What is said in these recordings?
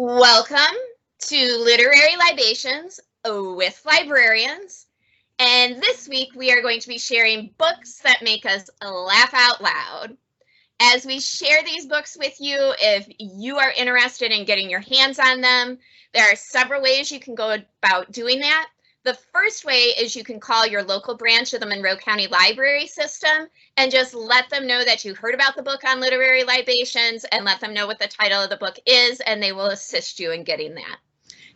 Welcome to Literary Libations with Librarians. And this week we are going to be sharing books that make us laugh out loud. As we share these books with you, if you are interested in getting your hands on them, there are several ways you can go about doing that. The first way is you can call your local branch of the Monroe County Library System and just let them know that you heard about the book on Literary Libations and let them know what the title of the book is, and they will assist you in getting that.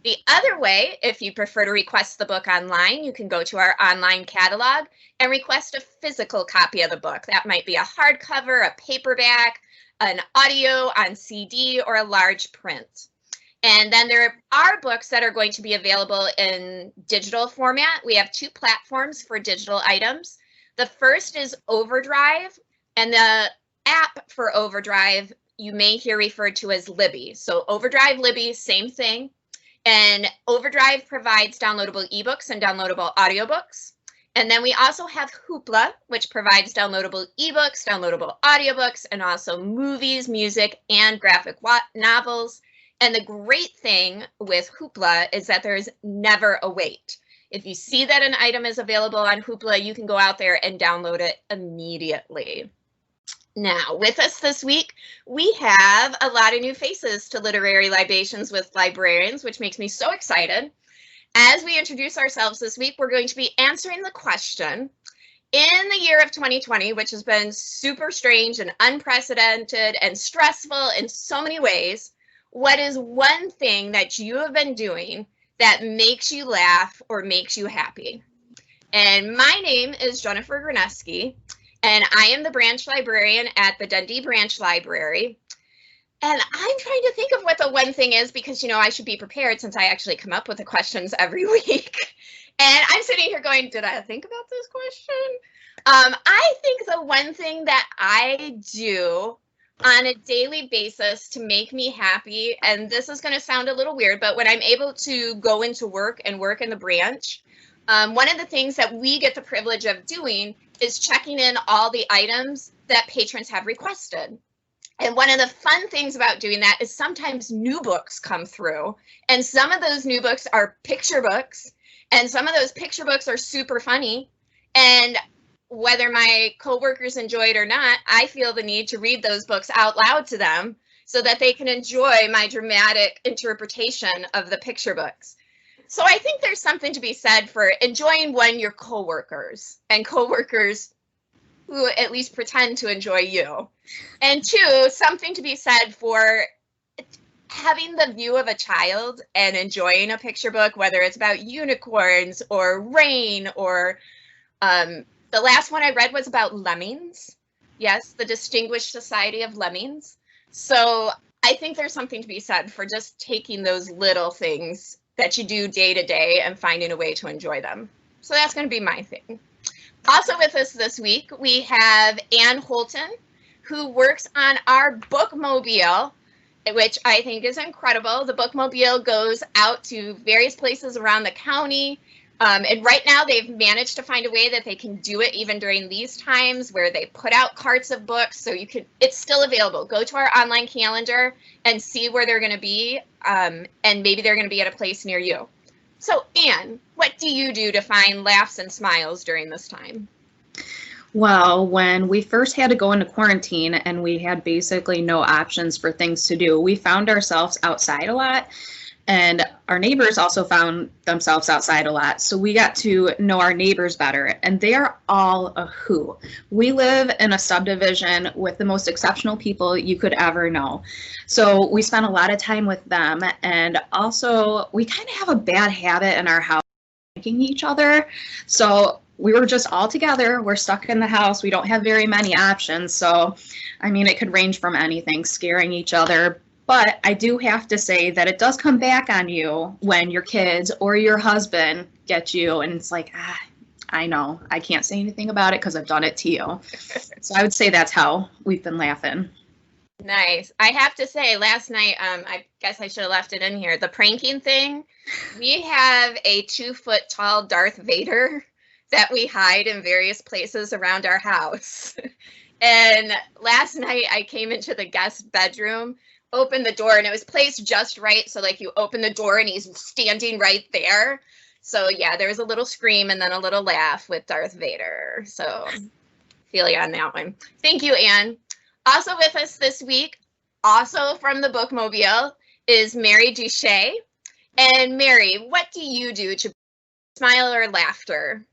The other way, if you prefer to request the book online, you can go to our online catalog and request a physical copy of the book. That might be a hardcover, a paperback, an audio on CD, or a large print. And then there are books that are going to be available in digital format. We have two platforms for digital items. The first is Overdrive, and the app for Overdrive you may hear referred to as Libby. So Overdrive, Libby, same thing. And Overdrive provides downloadable ebooks and downloadable audiobooks. And then we also have Hoopla, which provides downloadable ebooks, downloadable audiobooks, and also movies, music, and graphic novels. And the great thing with Hoopla is that there's never a wait. If you see that an item is available on Hoopla, you can go out there and download it immediately. Now, with us this week, we have a lot of new faces to Literary Libations with Librarians, which makes me so excited. As we introduce ourselves this week, we're going to be answering the question, in the year of 2020, which has been super strange and unprecedented and stressful in so many ways, what is one thing that you have been doing that makes you laugh or makes you happy? And my name is Jennifer Graneski, and I am the branch librarian at the Dundee Branch Library. And I'm trying to think of what the one thing is because, you know, I should be prepared since I actually come up with the questions every week. And I'm sitting here going, did I think about this question? I think the one thing that I do on a daily basis to make me happy, and this is going to sound a little weird, but when I'm able to go into work and work in the branch, one of the things that we get the privilege of doing is checking in all the items that patrons have requested. And one of the fun things about doing that is sometimes new books come through, and some of those new books are picture books, and some of those picture books are super funny. And whether my coworkers enjoy it or not, I feel the need to read those books out loud to them so that they can enjoy my dramatic interpretation of the picture books. So I think there's something to be said for enjoying your coworkers and coworkers who at least pretend to enjoy you. And two, something to be said for having the view of a child and enjoying a picture book, whether it's about unicorns or rain or the last one I read was about lemmings. Yes, the Distinguished Society of Lemmings. So I think there's something to be said for just taking those little things that you do day to day and finding a way to enjoy them. So that's going to be my thing. Also with us this week, we have Ann Holton, who works on our Bookmobile, which I think is incredible. The Bookmobile goes out to various places around the county. And right now they've managed to find a way that they can do it even during these times where they put out carts of books. So it's still available. Go to our online calendar and see where they're going to be. And maybe they're going to be at a place near you. So Anne, what do you do to find laughs and smiles during this time? Well, when we first had to go into quarantine and we had basically no options for things to do, we found ourselves outside a lot. And our neighbors also found themselves outside a lot. So we got to know our neighbors better, and they are all a hoot. We live in a subdivision with the most exceptional people you could ever know. So we spent a lot of time with them. And also we kind of have a bad habit in our house of liking each other. So we were just all together. We're stuck in the house. We don't have very many options. So, I mean, it could range from anything, scaring each other. But I do have to say that it does come back on you when your kids or your husband get you, and it's like, I know, I can't say anything about it because I've done it to you. So I would say that's how we've been laughing. Nice. I have to say, last night, I guess I should have left it in here, the pranking thing. We have a 2-foot tall Darth Vader that we hide in various places around our house. And last night I came into the guest bedroom opened the door, and it was placed just right. So like you open the door and he's standing right there. So yeah, there was a little scream and then a little laugh with Darth Vader. So feel you on that one. Thank you, Anne. Also with us this week, also from the Bookmobile, is Mary Duche. And Mary, what do you do to smile or laughter?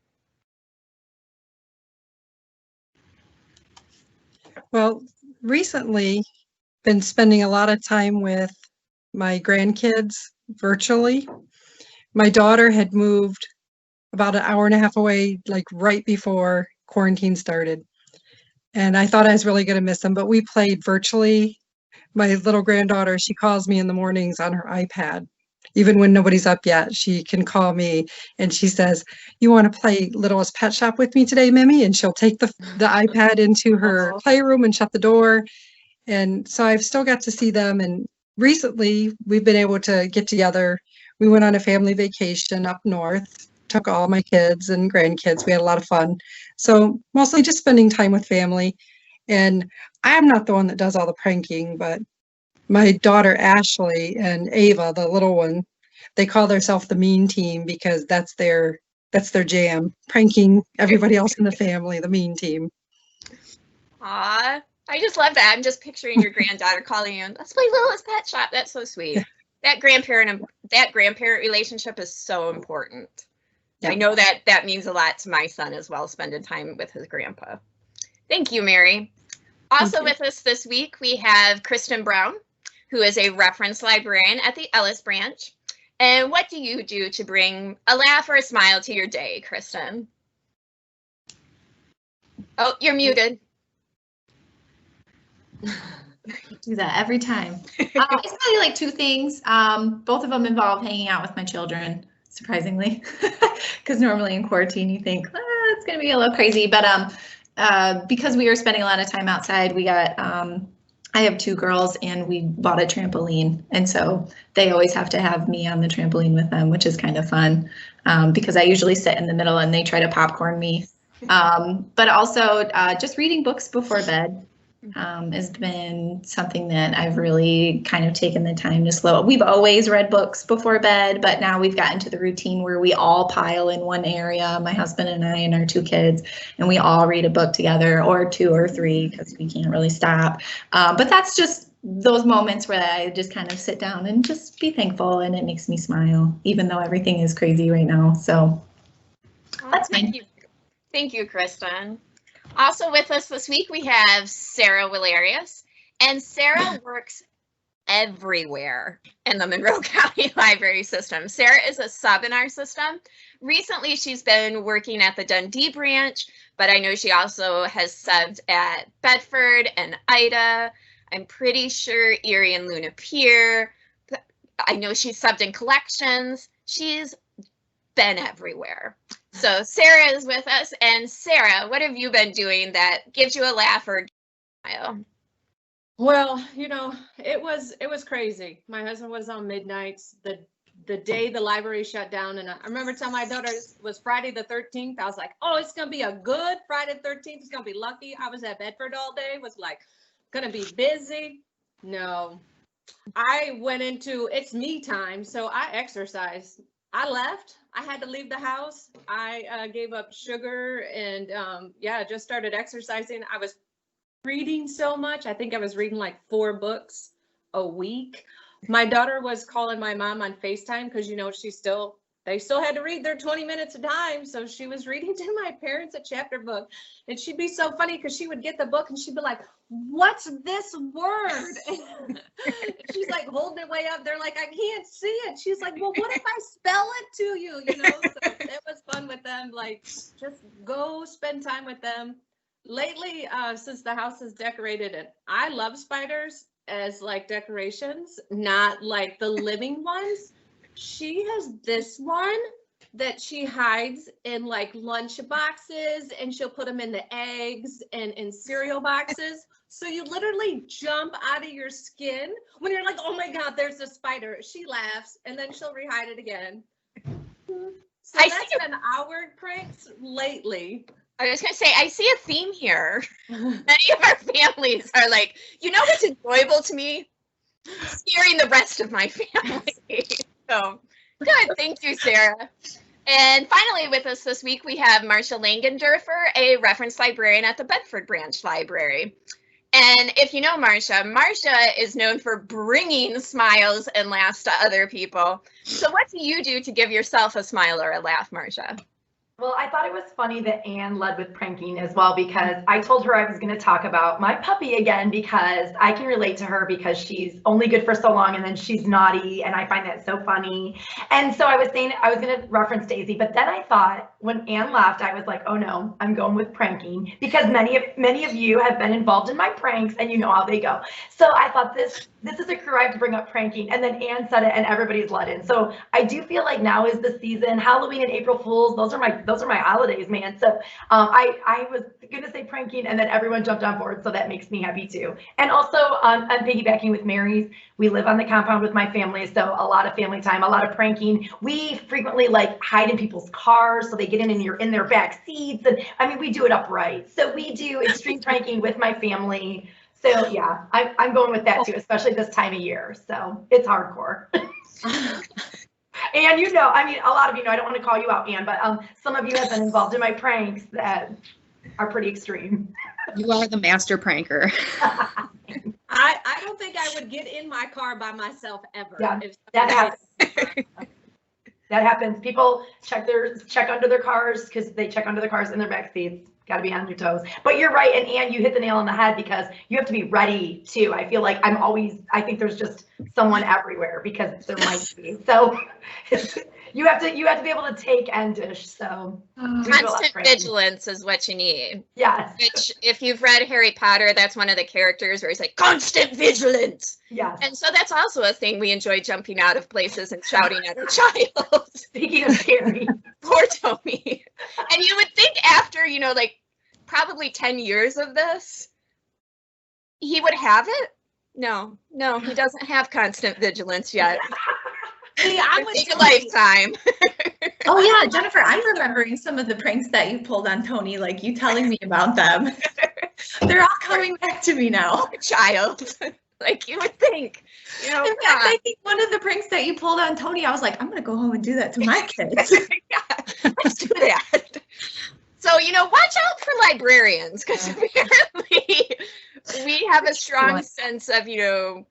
Well, recently, been spending a lot of time with my grandkids virtually. My daughter had moved about an hour and a half away, like right before quarantine started. And I thought I was really going to miss them, but we played virtually. My little granddaughter, she calls me in the mornings on her iPad. Even when nobody's up yet, she can call me and she says, "You want to play Littlest Pet Shop with me today, Mimi?" And she'll take the iPad into her playroom and shut the door. And so I've still got to see them. And recently we've been able to get together. We went on a family vacation up north, took all my kids and grandkids. We had a lot of fun. So mostly just spending time with family. And I'm not the one that does all the pranking, but my daughter Ashley and Ava, the little one, they call themselves the mean team because that's their jam, pranking everybody else in the family, the mean team. Aw, I just love that. I'm just picturing your granddaughter calling you, "Let's play Littlest Pet Shop." That's so sweet. That grandparent relationship is so important. Yeah. I know that means a lot to my son as well, spending time with his grandpa. Thank you, Mary. Also with us this week, we have Kristin Brown, who is a reference librarian at the Ellis branch. And what do you do to bring a laugh or a smile to your day, Kristin? Oh, you're muted. Do that every time. It's probably like two things. Both of them involve hanging out with my children, surprisingly, because normally in quarantine you think it's going to be a little crazy. But because we were spending a lot of time outside, we got I have two girls and we bought a trampoline, and so they always have to have me on the trampoline with them, which is kind of fun because I usually sit in the middle and they try to popcorn me. But also just reading books before bed has been something that I've really kind of taken the time to slow. We've always read books before bed, but now we've gotten to the routine where we all pile in one area, my husband and I and our two kids, and we all read a book together, or two or three, because we can't really stop. But that's just those moments where I just kind of sit down and just be thankful, and it makes me smile, even though everything is crazy right now. So that's fine. Thank you, Kristin. Also with us this week, we have Sarah Willarios, and Sarah works everywhere in the Monroe County Library system. Sarah is a sub in our system. Recently, she's been working at the Dundee branch, but I know she also has subbed at Bedford and Ida. I'm pretty sure Erie and Luna Pier. I know she's subbed in collections. She's been everywhere. So Sarah is with us, and Sarah, what have you been doing that gives you a laugh or a smile? Well, you know, it was crazy. My husband was on midnights the day the library shut down, and I remember telling my daughter it was Friday the 13th. I was like, "Oh, it's gonna be a good Friday the 13th. It's gonna be lucky." I was at Bedford all day. Was like, gonna be busy. No, I went into it's me time, so I exercised. I left. I had to leave the house. I gave up sugar and just started exercising. I was reading so much. I think I was reading like 4 books a week. My daughter was calling my mom on FaceTime because, you know, they still had to read their 20 minutes a time. So she was reading to my parents a chapter book, and she'd be so funny because she would get the book and she'd be like, "What's this word?" She's like holding it way up. They're like, "I can't see it." She's like, "Well, what if I spell it to you?" You know, so it was fun with them. Like, just go spend time with them. Lately, since the house is decorated, and I love spiders as like decorations, not like the living ones. She has this one that she hides in like lunch boxes, and she'll put them in the eggs and in cereal boxes. So you literally jump out of your skin when you're like, "Oh my God, there's a spider." She laughs, and then she'll rehide it again. So that's been our pranks lately. I was going to say, I see a theme here. Many of our families are like, you know what's enjoyable to me? scaring the rest of my family. So good. Thank you, Sarah. And finally with us this week, we have Marsha Langenderfer, a reference librarian at the Bedford Branch Library. And if you know Marsha, Marsha is known for bringing smiles and laughs to other people. So what do you do to give yourself a smile or a laugh, Marsha? Well, I thought it was funny that Anne led with pranking as well, because I told her I was going to talk about my puppy again, because I can relate to her because she's only good for so long and then she's naughty, and I find that so funny. And so I was saying I was going to reference Daisy, but then I thought when Anne left, I was like, oh no, I'm going with pranking, because many of you have been involved in my pranks and you know how they go. So I thought this is a crew I have to bring up pranking, and then Anne said it and everybody's let in. So I do feel like now is the season. Halloween and April Fools, those are my holidays, man. So I was gonna say pranking, and then everyone jumped on board, so that makes me happy too. And also I'm piggybacking with Mary's. We live on the compound with my family, so a lot of family time, a lot of pranking. We frequently like hide in people's cars so they get in you're in their back seats, and I mean we do it upright. So we do extreme pranking with my family. So yeah, I'm going with that too, especially this time of year. So it's hardcore. And you know, I mean, a lot of you know, I don't want to call you out, Anne, but some of you have been involved in my pranks that are pretty extreme. You are the master pranker. I don't think I would get in my car by myself ever. Yeah, that happens. That happens. People check under their cars, because they check under the cars in their back seats. Got to be on your toes. But you're right, and Anne, you hit the nail on the head, because you have to be ready too. I feel like I think there's just someone everywhere, because there might be. So you have to be able to take and dish. So constant vigilance is what you need. Yes. Which, if you've read Harry Potter, that's one of the characters where he's like, constant vigilance. Yes. And so that's also a thing we enjoy, jumping out of places and shouting at a child. Speaking of scary. Poor Tommy. And you would think after, you know, like probably 10 years of this, he would have it. No, he doesn't have constant vigilance yet. Hey, It would take a lifetime. Oh yeah, Jennifer, I'm remembering some of the pranks that you pulled on Tony, like you telling me about them. They're all coming back to me now. Child. Like you would think. You know, In fact, I think one of the pranks that you pulled on Tony, I was like, I'm gonna go home and do that to my kids. Yeah, let's do that. So, you know, watch out for librarians, because apparently we have a strong sense of, you know,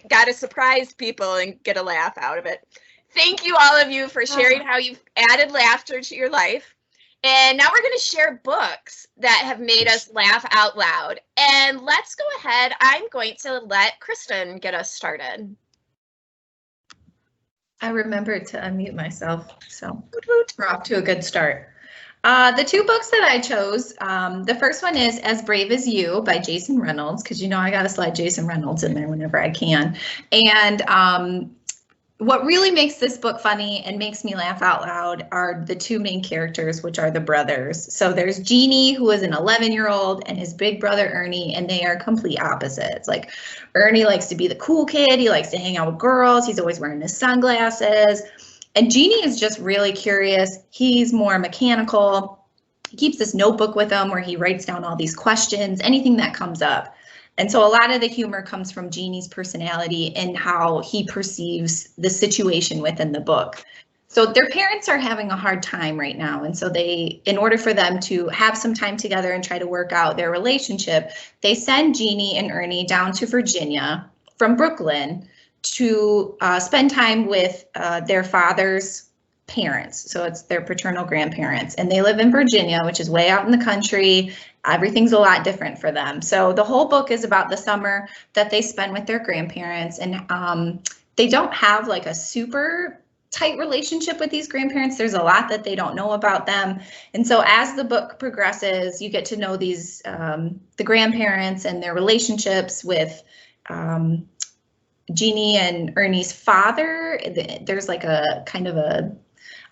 got to surprise people and get a laugh out of it. Thank you, all of you, for sharing how you've added laughter to your life. And now we're going to share books that have made us laugh out loud. And let's go ahead. I'm going to let Kristin get us started. I remembered to unmute myself, so we're off to a good start. The two books that I chose, the first one is As Brave as You by Jason Reynolds, because you know I got to slide Jason Reynolds in there whenever I can. And what really makes this book funny and makes me laugh out loud are the two main characters, which are the brothers. So there's Jeannie, who is an 11-year-old, and his big brother Ernie, and they are complete opposites. Like Ernie likes to be the cool kid. He likes to hang out with girls. He's always wearing his sunglasses. And Jeannie is just really curious. He's more mechanical. He keeps this notebook with him where he writes down all these questions, anything that comes up. And so a lot of the humor comes from Jeannie's personality and how he perceives the situation within the book. So their parents are having a hard time right now. And so they, in order for them to have some time together and try to work out their relationship, they send Jeannie and Ernie down to Virginia from Brooklyn to spend time with their father's parents. So it's their paternal grandparents, and they live in Virginia, which is way out in the country. Everything's a lot different for them. So the whole book is about the summer that they spend with their grandparents, and they don't have like a super tight relationship with these grandparents. There's a lot that they don't know about them. And so as the book progresses, you get to know these, the grandparents and their relationships with Jeannie and Ernie's father. There's like a kind of a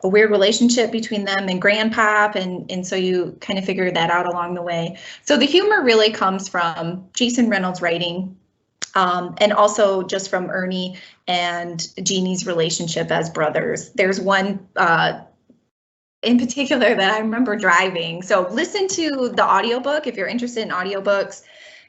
weird relationship between them and Grandpop, and so you kind of figure that out along the way. So the humor really comes from Jason Reynolds' writing, and also just from Ernie and Jeannie's relationship as brothers. There's one in particular that I remember driving. So listen to the audiobook if you're interested in audiobooks.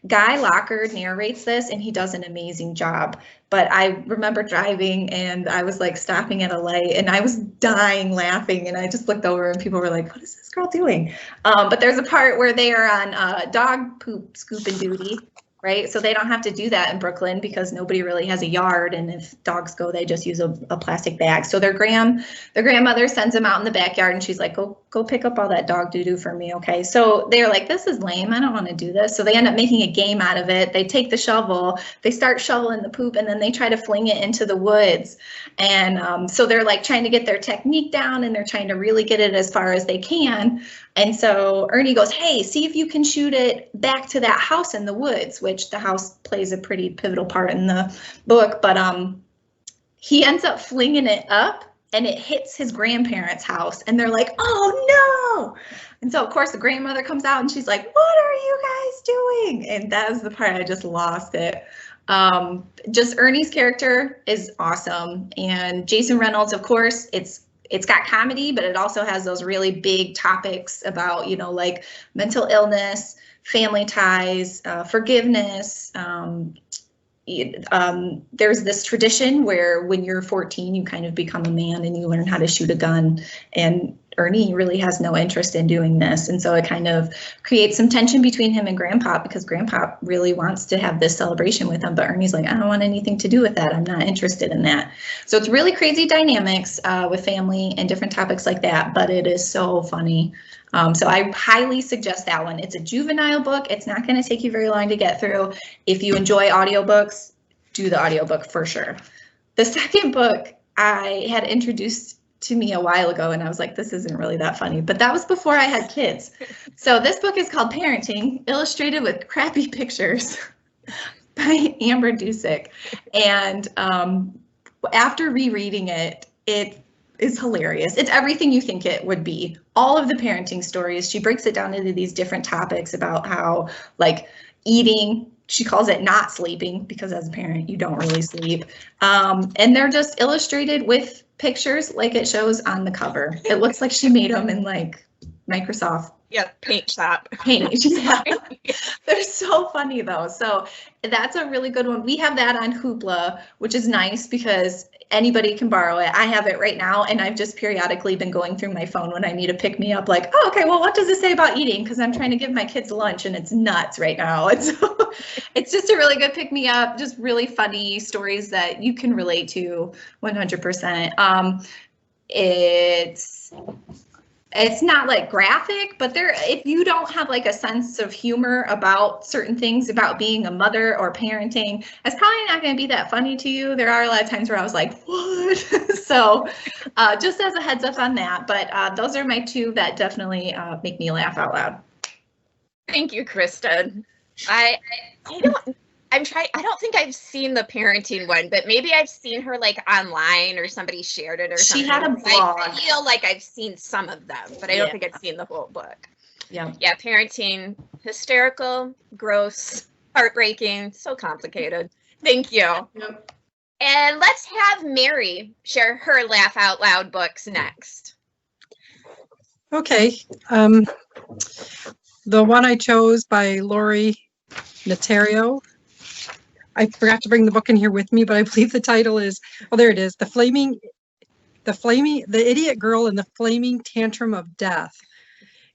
Guy Locker narrates this, and he does an amazing job. But I remember driving, and I was like stopping at a light, and I was dying laughing, and I just looked over, and people were like, "What is this girl doing?" But there's a part where they are on dog poop scooping duty, right? So they don't have to do that in Brooklyn because nobody really has a yard, and if dogs go, they just use a plastic bag. So their grandmother sends them out in the backyard, and she's like, go pick up all that dog doo-doo for me, okay? So they're like, this is lame, I don't want to do this. So they end up making a game out of it. They take the shovel, they start shoveling the poop, and then they try to fling it into the woods. And so they're like trying to get their technique down, and they're trying to really get it as far as they can. And so Ernie goes, hey, see if you can shoot it back to that house in the woods, which the house plays a pretty pivotal part in the book. But he ends up flinging it up, and it hits his grandparents' house, and they're like, oh no. And so of course the grandmother comes out, and she's like, what are you guys doing? And that was the part I just lost it. Just Ernie's character is awesome. And Jason Reynolds, of course, it's got comedy, but it also has those really big topics about, you know, like mental illness, family ties, forgiveness. There's this tradition where when you're 14, you kind of become a man and you learn how to shoot a gun. And Ernie really has no interest in doing this. And so it kind of creates some tension between him and Grandpa, because Grandpa really wants to have this celebration with him. But Ernie's like, I don't want anything to do with that. I'm not interested in that. So it's really crazy dynamics with family and different topics like that. But it is so funny. So I highly suggest that one. It's a juvenile book. It's not going to take you very long to get through. If you enjoy audiobooks, do the audiobook for sure. The second book I had introduced to me a while ago, and I was like, this isn't really that funny, but that was before I had kids. So this book is called Parenting, illustrated with crappy pictures by Amber Dusick. And after rereading it, it is hilarious. It's everything you think it would be. All of the parenting stories, she breaks it down into these different topics about how, like, eating, she calls it not sleeping, because as a parent, you don't really sleep. And they're just illustrated with pictures like it shows on the cover. It looks like she made them in like Microsoft. Yeah, paint shop. Paint, yeah. They're so funny though. So that's a really good one. We have that on Hoopla, which is nice because anybody can borrow it. I have it right now, and I've just periodically been going through my phone when I need to pick me up, like, oh, okay, well, what does it say about eating? Because I'm trying to give my kids lunch, and it's nuts right now. And so it's just a really good pick me up, just really funny stories that you can relate to 100%. It's not like graphic, but if you don't have like a sense of humor about certain things about being a mother or parenting, it's probably not going to be that funny to you. There are a lot of times where I was like, what? So just as a heads up on that, but those are my two that definitely make me laugh out loud. Thank you, Kristin. I don't think I've seen the parenting one, but maybe I've seen her like online or somebody shared it or something. She had a blog. I feel like I've seen some of them, but I don't think I've seen the whole book. Yeah. Yeah, parenting, hysterical, gross, heartbreaking, so complicated. Thank you. Yep. And let's have Mary share her laugh out loud books next. Okay. The one I chose by Lori Natario. I forgot to bring the book in here with me, but I believe the title is, oh, there it is. The Idiot Girl and the Flaming Tantrum of Death.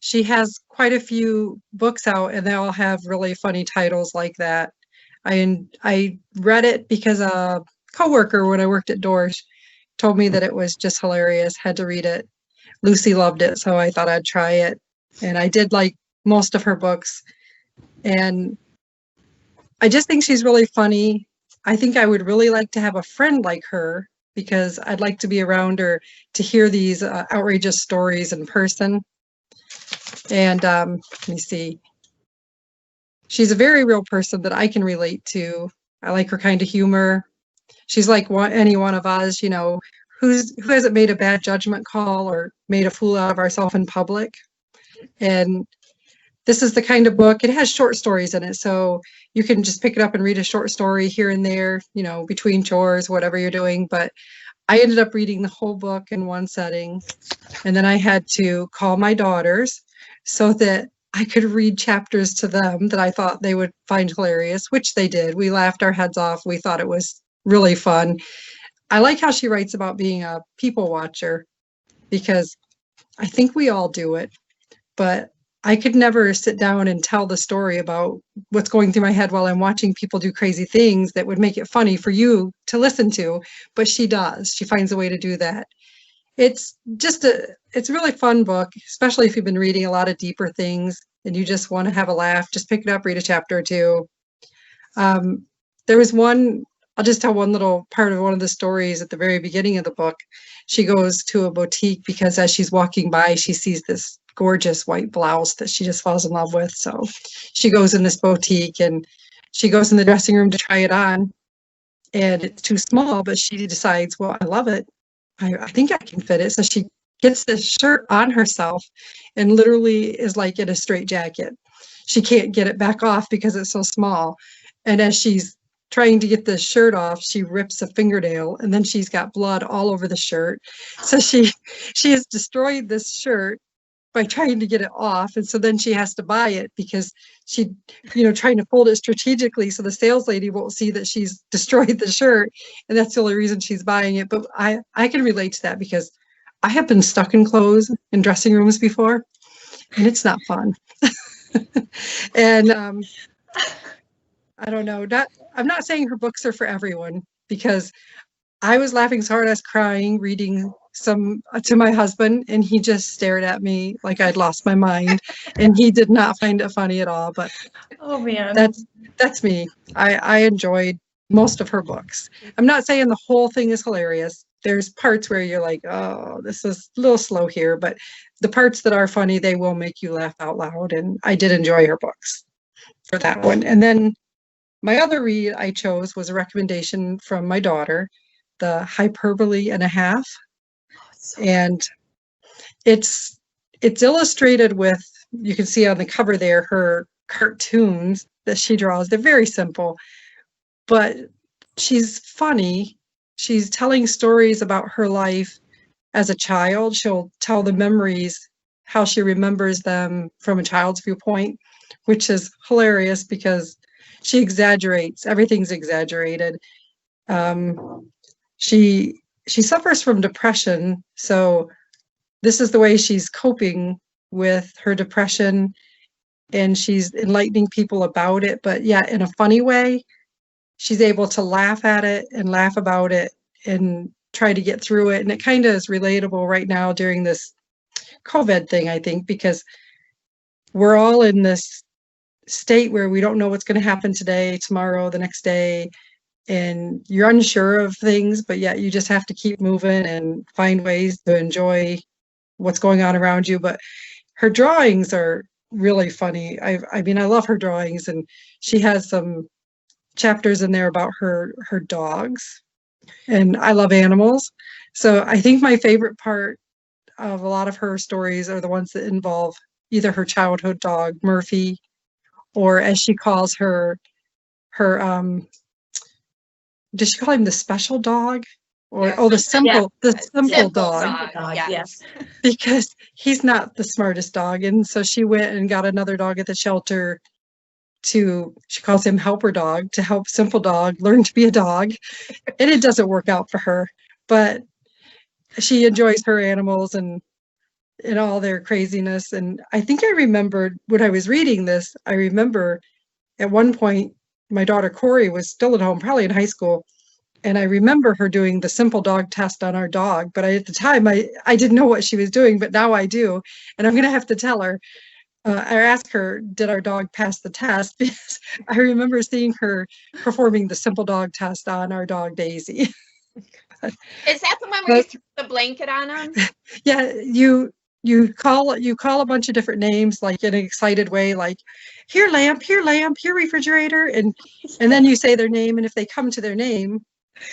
She has quite a few books out, and they all have really funny titles like that. I read it because a coworker when I worked at Dorsch told me that it was just hilarious, had to read it. Lucy loved it, so I thought I'd try it. And I did like most of her books. And I just think she's really funny. I think I would really like to have a friend like her, because I'd like to be around her to hear these outrageous stories in person. And let me see. She's a very real person that I can relate to. I like her kind of humor. She's like any one of us, you know, who hasn't made a bad judgment call or made a fool out of ourselves in public. And this is the kind of book, it has short stories in it, so you can just pick it up and read a short story here and there, you know, between chores, whatever you're doing. But I ended up reading the whole book in one setting, and then I had to call my daughters so that I could read chapters to them that I thought they would find hilarious, which they did. We laughed our heads off. We thought it was really fun. I like how she writes about being a people watcher, because I think we all do it, but I could never sit down and tell the story about what's going through my head while I'm watching people do crazy things that would make it funny for you to listen to, but she does. She finds a way to do that. It's a really fun book, especially if you've been reading a lot of deeper things and you just want to have a laugh. Just pick it up, read a chapter or two. There was one, I'll just tell one little part of one of the stories at the very beginning of the book. She goes to a boutique because as she's walking by, she sees this gorgeous white blouse that she just falls in love with. So she goes in this boutique and she goes in the dressing room to try it on, and it's too small, but she decides, well, I love it. I think I can fit it. So she gets this shirt on herself and literally is like in a straitjacket. She can't get it back off because it's so small. And as she's trying to get the shirt off, she rips a fingernail and then she's got blood all over the shirt. So she has destroyed this shirt by trying to get it off. And so then she has to buy it because she, trying to fold it strategically so the sales lady won't see that she's destroyed the shirt. And that's the only reason she's buying it. But I can relate to that because I have been stuck in clothes in dressing rooms before, and it's not fun. And I don't know, I'm not saying her books are for everyone, because I was laughing so hard I was crying reading some to my husband, and he just stared at me like I'd lost my mind, and he did not find it funny at all. But oh man, that's me. I enjoyed most of her books. I'm not saying the whole thing is hilarious. There's parts where you're like, oh, this is a little slow here, but the parts that are funny, they will make you laugh out loud. And I did enjoy her books for that one. And then my other read I chose was a recommendation from my daughter, The Hyperbole and a Half. And it's illustrated with, you can see on the cover there, her cartoons that she draws. They're very simple, but she's funny. She's telling stories about her life as a child. She'll tell the memories, how she remembers them from a child's viewpoint, which is hilarious because she exaggerates. Everything's exaggerated. She suffers from depression, so this is the way she's coping with her depression, and she's enlightening people about it, but yeah, in a funny way. She's able to laugh at it and laugh about it and try to get through it. And it kind of is relatable right now during this COVID thing, I think, because we're all in this state where we don't know what's going to happen today, tomorrow, the next day, and you're unsure of things, but yet you just have to keep moving and find ways to enjoy what's going on around you. But her drawings are really funny. I mean, I love her drawings, and she has some chapters in there about her dogs, and I love animals. So I think my favorite part of a lot of her stories are the ones that involve either her childhood dog, Murphy, or as she calls her does she call him the special dog? Or Yes. the simple Simple dog, yes. because he's not the smartest dog. And so she went and got another dog at the shelter she calls him helper dog, to help simple dog learn to be a dog. And it doesn't work out for her, but she enjoys her animals and all their craziness. And I think I remembered when I was reading this, I remember at one point my daughter Corey was still at home, probably in high school, and I remember her doing the simple dog test on our dog. But at the time I didn't know what she was doing, but now I do, and I'm gonna have to tell her. I asked her, did our dog pass the test? Because I remember seeing her performing the simple dog test on our dog Daisy. Is that the one where you threw the blanket on him? Yeah, you call a bunch of different names, like in an excited way, like here lamp, here refrigerator, and then you say their name, and if they come to their name,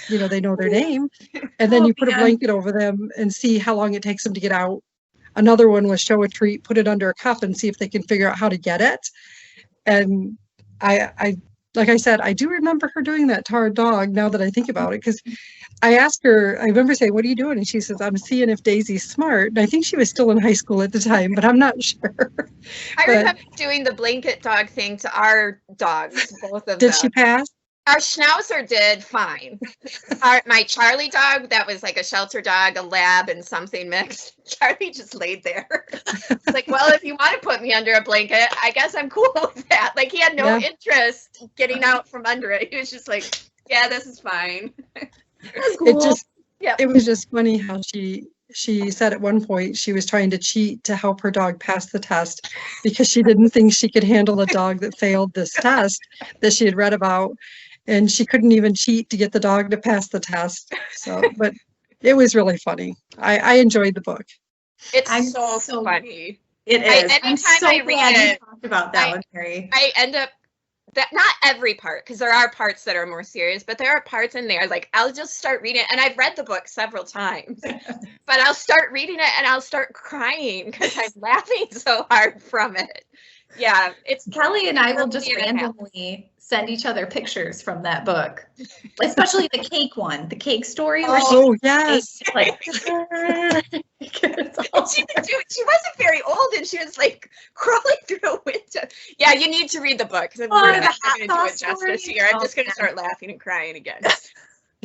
they know their name, and then you put a blanket over them and see how long it takes them to get out. Another one was show a treat, put it under a cup, and see if they can figure out how to get it. And I like I said, I do remember her doing that to our dog now that I think about it, because I asked her, I remember saying, what are you doing? And she says, I'm seeing if Daisy's smart. And I think she was still in high school at the time, but I'm not sure. I But remember doing the blanket dog thing to our dogs, both of did them. she pass? Our Schnauzer did fine. My Charlie dog, that was like a shelter dog, a lab, and something mixed. Charlie just laid there. It's like, well, if you want to put me under a blanket, I guess I'm cool with that. Like, he had no interest getting out from under it. He was just like, yeah, this is fine. That's cool. It just, Yep. it was just funny how she said at one point she was trying to cheat to help her dog pass the test because she didn't think she could handle a dog that failed this test that she had read about. And she couldn't even cheat to get the dog to pass the test. So, but it was really funny. I enjoyed the book. It's so funny. It is. Anytime I'm so I read glad you it, talked about that one, Mary. I end up that not every part, because there are parts that are more serious, but there are parts in there like I'll just start reading it, and I've read the book several times, but I'll start reading it and I'll start crying because I'm laughing so hard from it. Yeah, it's Kelly and I will just 4.5. randomly send each other pictures from that book, especially the cake one, the cake story. Where Oh, yes. she, like, She wasn't very old, and she was like crawling through a window. Yeah, you need to read the book because we're not going to do it justice here. I'm just going to start laughing and crying again.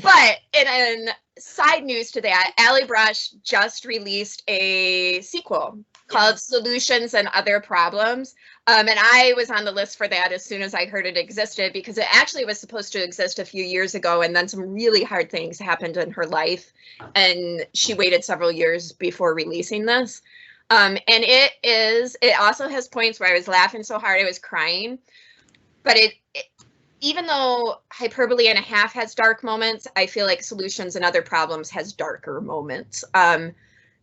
But in side news to that, Allie Brush just released a sequel called Solutions and Other Problems. And I was on the list for that as soon as I heard it existed, because it actually was supposed to exist a few years ago, and then some really hard things happened in her life, and she waited several years before releasing this. And it also has points where I was laughing so hard I was crying, but it even though Hyperbole and a Half has dark moments, I feel like Solutions and Other Problems has darker moments.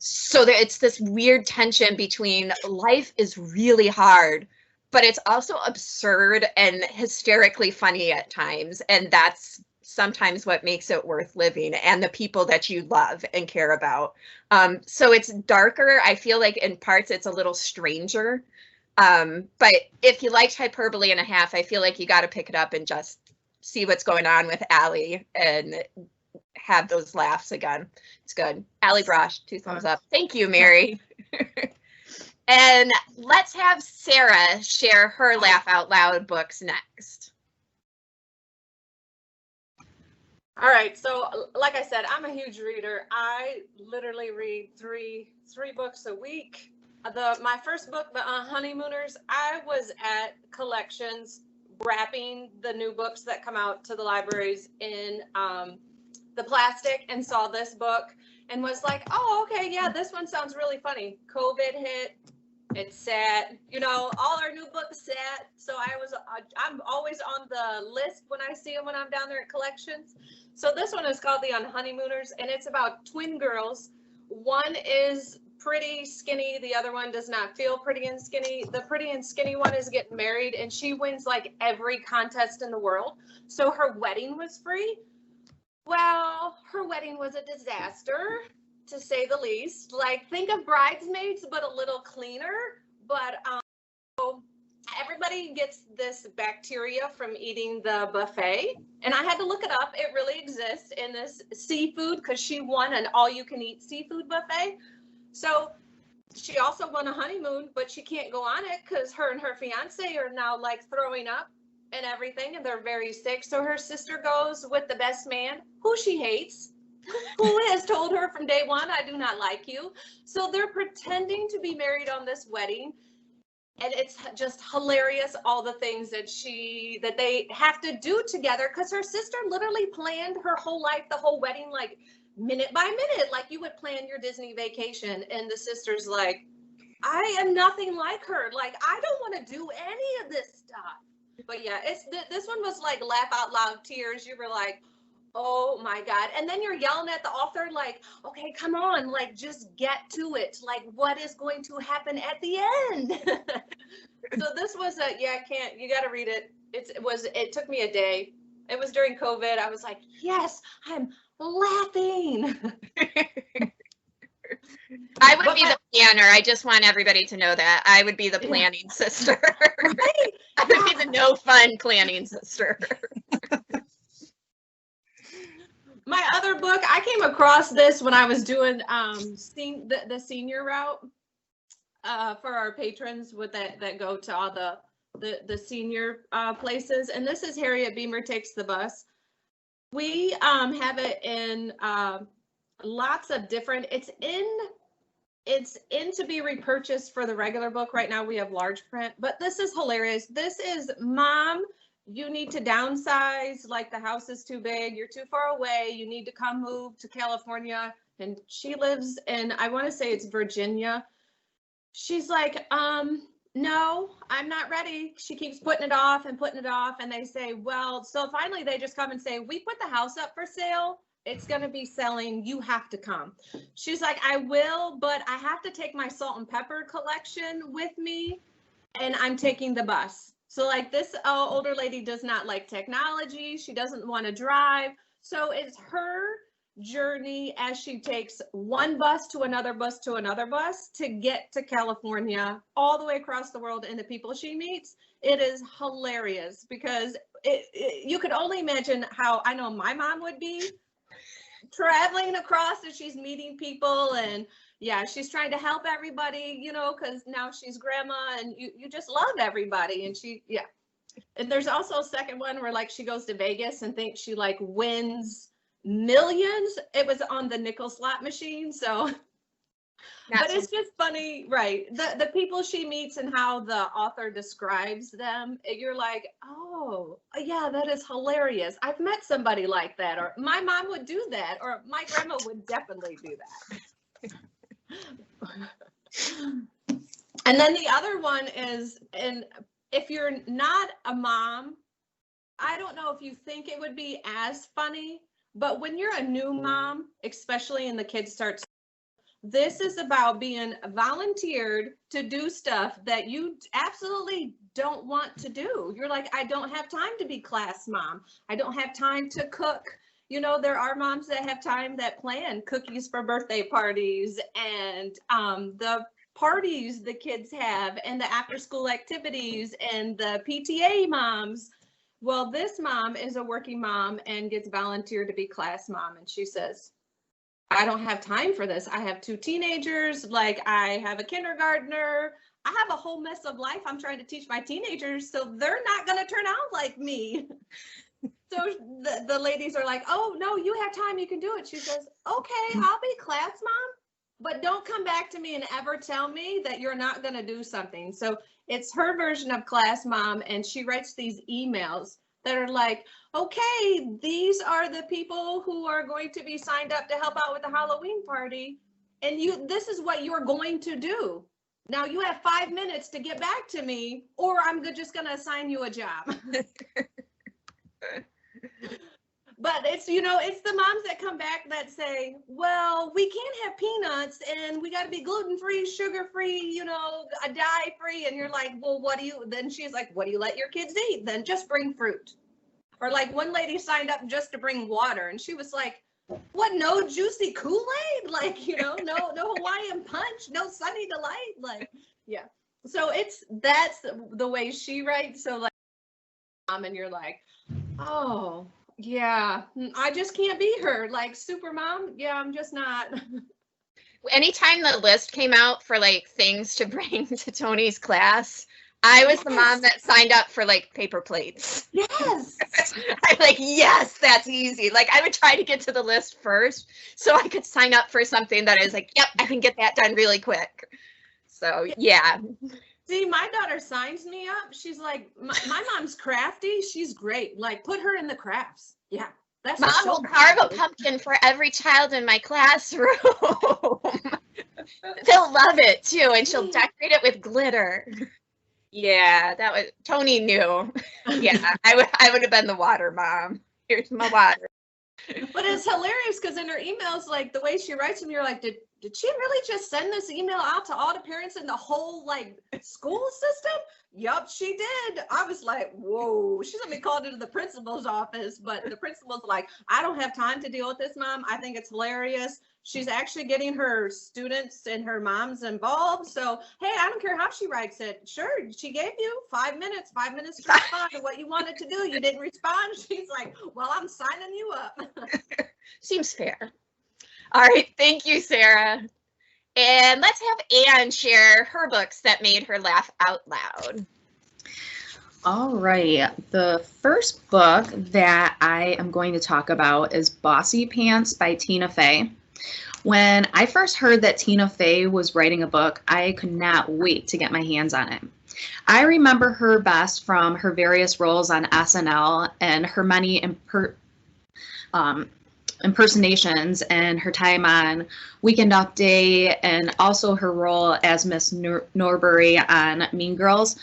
So it's this weird tension between life is really hard, but it's also absurd and hysterically funny at times. And that's sometimes what makes it worth living, and the people that you love and care about. So it's darker. I feel like in parts it's a little stranger. But if you liked Hyperbole and a Half, I feel like you got to pick it up and just see what's going on with Allie and have those laughs again. It's good. Allie Brush, 2 thumbs up. Thank you, Mary. And let's have Sarah share her laugh out loud books next. All right, so like I said, I'm a huge reader. I literally read three books a week. My first book, The Honeymooners, I was at collections wrapping the new books that come out to the libraries in the plastic, and saw this book and was like, oh, okay, yeah, this one sounds really funny. COVID hit, it's sad, all our new books sad. So I'm always on the list when I see them when I'm down there at collections. So this one is called The Honeymooners, and it's about twin girls. One is pretty skinny, the other one does not feel pretty and skinny. The pretty and skinny one is getting married, and she wins like every contest in the world. So her wedding was free. Well, her wedding was a disaster, to say the least. Like, think of Bridesmaids, but a little cleaner. But everybody gets this bacteria from eating the buffet. And I had to look it up. It really exists in this seafood, because she won an all-you-can-eat seafood buffet. So she also won a honeymoon, but she can't go on it because her and her fiance are now like throwing up and everything, and they're very sick. So her sister goes with the best man, who she hates, who has told her from day one, I do not like you. So they're pretending to be married on this wedding, and it's just hilarious, all the things that they have to do together, because her sister literally planned her whole life, the whole wedding, like minute by minute, like you would plan your Disney vacation. And the sister's like, I am nothing like her. Like, I don't want to do any of this stuff. But yeah, this one was like laugh out loud tears. You were like, oh my God. And then you're yelling at the author like, okay, come on, like just get to it. Like, what is going to happen at the end? So this was you got to read it. It took me a day. It was during COVID. I was like, yes, I'm laughing. I would be the planner. I just want everybody to know that. I would be the planning sister. Right? I would be the no fun planning sister. My other book, I came across this when I was doing the senior route for our patrons with that go to all the senior places. And this is Harriet Beamer Takes the Bus. We have it in lots of different, it's in to be repurchased for the regular book. Right now we have large print, but this is hilarious. This is Mom, you need to downsize, like the house is too big, you're too far away, you need to come move to California. And she lives in, I want to say it's Virginia. She's like, no, I'm not ready. She keeps putting it off. And they say, well, so finally they just come and say, we put the house up for sale. It's going to be selling. You have to come. She's like, I will, but I have to take my salt and pepper collection with me. And I'm taking the bus. So like this older lady does not like technology. She doesn't want to drive. So it's her journey as she takes one bus to another bus to another bus to get to California, all the way across the world, and the people she meets. It is hilarious because you could only imagine how I know my mom would be traveling across as she's meeting people. And yeah, she's trying to help everybody, you know, because now she's grandma and you just love everybody. And yeah. And there's also a second one where like she goes to Vegas and thinks she like wins millions. It was on the nickel slot machine. So but it's just funny, right? The people she meets and how the author describes them, you're like, oh, yeah, that is hilarious. I've met somebody like that, or my mom would do that, or my grandma would definitely do that. And then the other one is, and if you're not a mom, I don't know if you think it would be as funny, but when you're a new mom, especially and the kids start, this is about being volunteered to do stuff that you absolutely don't want to do. You're like, I don't have time to be class mom. I don't have time to cook. You know, there are moms that have time that plan cookies for birthday parties and the parties the kids have and the after school activities and the PTA moms. Well, this mom is a working mom and gets volunteered to be class mom. And she says, I don't have time for this. I have 2 teenagers, like I have a kindergartner. I have a whole mess of life I'm trying to teach my teenagers, so they're not going to turn out like me. So the ladies are like, oh, no, you have time. You can do it. She says, okay, I'll be class mom, but don't come back to me and ever tell me that you're not going to do something. So it's her version of class mom, and she writes these emails that are like, okay, these are the people who are going to be signed up to help out with the Halloween party. And this is what you're going to do. Now you have 5 minutes to get back to me, or I'm just going to assign you a job. But it's, you know, it's the moms that come back that say, well, we can't have peanuts and we got to be gluten-free, sugar-free, you know, a dye-free. And you're like, well, then she's like, what do you let your kids eat? Then just bring fruit. Or like one lady signed up just to bring water. And she was like, what, no juicy Kool-Aid? Like, you know, no Hawaiian punch, no Sunny Delight. Like, yeah. So that's the way she writes. So like, and you're like, oh, yeah, I just can't be her. Like super mom. Yeah, I'm just not. Anytime the list came out for like things to bring to Tony's class, I was the mom that signed up for like paper plates. Yes. I'm like, yes, that's easy. Like I would try to get to the list first so I could sign up for something that is like, yep, I can get that done really quick. So yeah. See, my daughter signs me up. She's like, my mom's crafty. She's great. Like, put her in the crafts. Yeah. That's Mom will carve a pumpkin for every child in my classroom. They'll love it too. And she'll decorate it with glitter. Yeah, that was, Tony knew. Yeah, I would have been the water mom. Here's my water. But it's hilarious because in her emails, like the way she writes them, you're like, did she really just send this email out to all the parents in the whole like school system? Yup, she did. I was like, whoa, she's gonna be called into the principal's office, but the principal's like, I don't have time to deal with this, Mom. I think it's hilarious. She's actually getting her students and her moms involved. So, hey, I don't care how she writes it. Sure, she gave you 5 minutes to respond to what you wanted to do. You didn't respond. She's like, well, I'm signing you up. Seems fair. All right, thank you, Sarah. And let's have Anne share her books that made her laugh out loud. All right, the first book that I am going to talk about is Bossy Pants by Tina Fey. When I first heard that Tina Fey was writing a book, I could not wait to get my hands on it. I remember her best from her various roles on SNL and her many impersonations and her time on Weekend Update, and also her role as Miss Norbury on Mean Girls.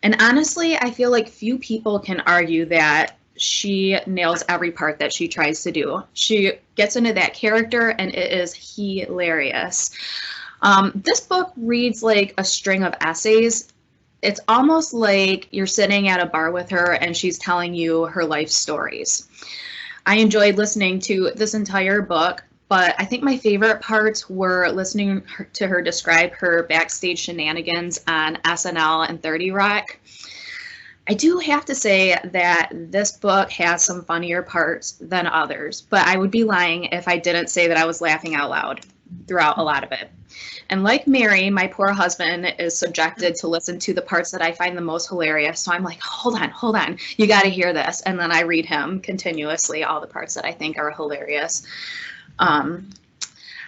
And honestly, I feel like few people can argue that she nails every part that she tries to do. She gets into that character and it is hilarious. This book reads like a string of essays. It's almost like you're sitting at a bar with her and she's telling you her life stories. I enjoyed listening to this entire book, but I think my favorite parts were listening to her describe her backstage shenanigans on SNL and 30 Rock. I do have to say that this book has some funnier parts than others, but I would be lying if I didn't say that I was laughing out loud throughout a lot of it. And like Mary, my poor husband is subjected to listen to the parts that I find the most hilarious. So I'm like, hold on, you got to hear this. And then I read him continuously all the parts that I think are hilarious.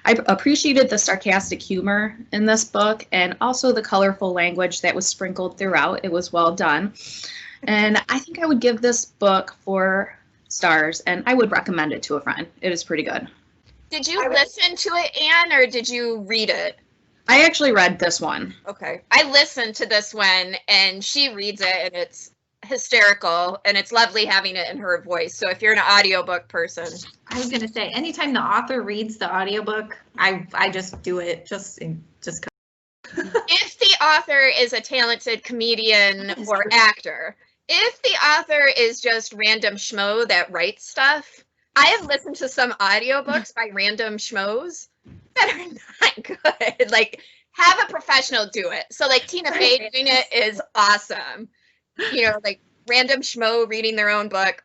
I appreciated the sarcastic humor in this book and also the colorful language that was sprinkled throughout. It was well done. And I think I would give this book 4 stars, and I would recommend it to a friend. It is pretty good. Did you listen to it, Anne, or did you read it? I actually read this one. Okay. I listened to this one, and she reads it, and it's hysterical, and it's lovely having it in her voice. So if you're an audiobook person. I was gonna say, anytime the author reads the audiobook, I just do it just If the author is a talented comedian or actor, if the author is just random schmo that writes stuff, I have listened to some audiobooks by random schmoes that are not good. Like, have a professional do it. So like Tina Fey doing it is awesome. You know, like random schmo reading their own book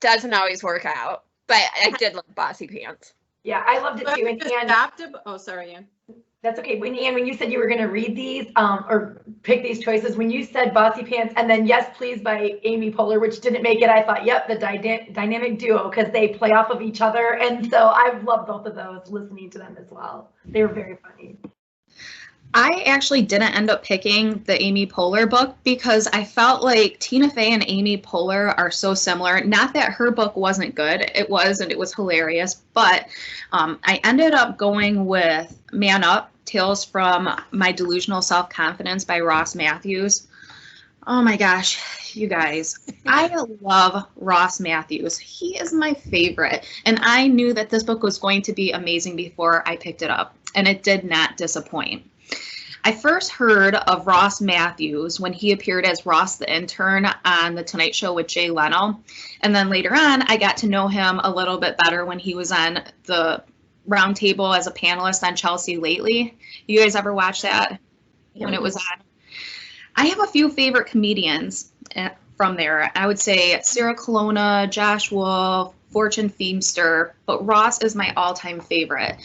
doesn't always work out. But I did love Bossy Pants. Yeah, I loved it too. And Anne, Oh, sorry, Anne. that's okay. When you said you were going to read these or pick these choices, when you said Bossy Pants and then Yes Please by Amy Poehler, which didn't make it, I thought, yep, the dynamic duo, because they play off of each other. And so I've loved both of those, listening to them as well. They were very funny. I actually didn't end up picking the Amy Poehler book because I felt like Tina Fey and Amy Poehler are so similar. Not that her book wasn't good. It was, and it was hilarious. But I ended up going with Man Up, Tales from My Delusional Self-Confidence by Ross Matthews. Oh my gosh, you guys. I love Ross Matthews. He is my favorite. And I knew that this book was going to be amazing before I picked it up. And it did not disappoint. I first heard of Ross Matthews when he appeared as Ross the intern on The Tonight Show with Jay Leno. And then later on, I got to know him a little bit better when he was on the round table as a panelist on Chelsea Lately. You guys ever watch that when it was on? I have a few favorite comedians from there. I would say Sarah Colonna, Josh Wolf, Fortune Feimster, but Ross is my all-time favorite.